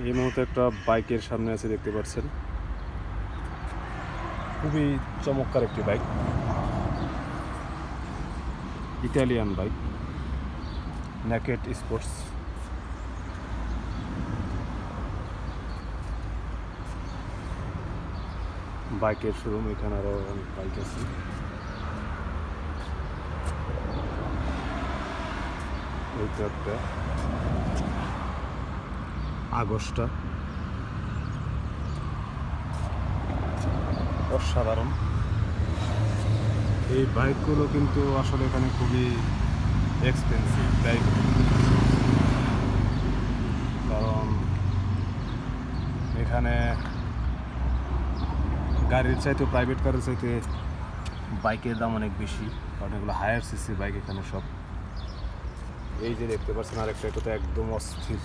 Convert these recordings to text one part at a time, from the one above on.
এই মুহূর্তে একটা বাইকের সামনে আছে, দেখতে পাচ্ছেন। খুবই চমৎকার একটি bike, Italian bike, naked sports. বাইকের শোরুম, এখানে আরও অনেক বাইক আছে। এইটা একটা আগস্টা, অসাধারণ। এই বাইকগুলো কিন্তু আসলে এখানে খুবই এক্সপেন্সিভ বাইক, কারণ এখানে গাড়ির চাইতে, প্রাইভেট কারের চাইতে বাইকের দাম অনেক বেশি, কারণ এগুলো হায়ার সিসি বাইক এখানে সব। এই যে দেখতে পাচ্ছেন আরেকটা, এটা তো একদম অস্থির,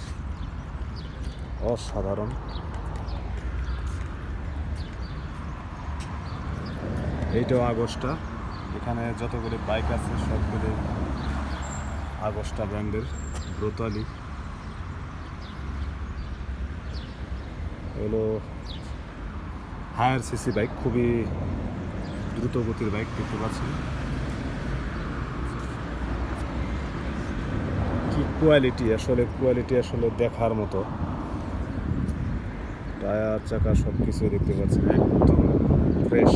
অসাধারণ। এইটাও আগস্টা। এখানে যতগুলি বাইক আছে সবগুলি আগস্টা ব্র্যান্ডের, ব্রোতালি। এগুলো হায়ার সিসি বাইক, খুবই দ্রুত গতির বাইক, দেখতে পাচ্ছেন কি কোয়ালিটি, কোয়ালিটি আসলে দেখার মতো। টায়ার, চাকা সব কিছু দেখতে পাচ্ছেন একদম ফ্রেশ।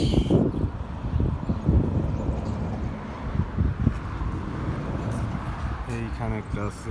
এইখানে একটা আছে।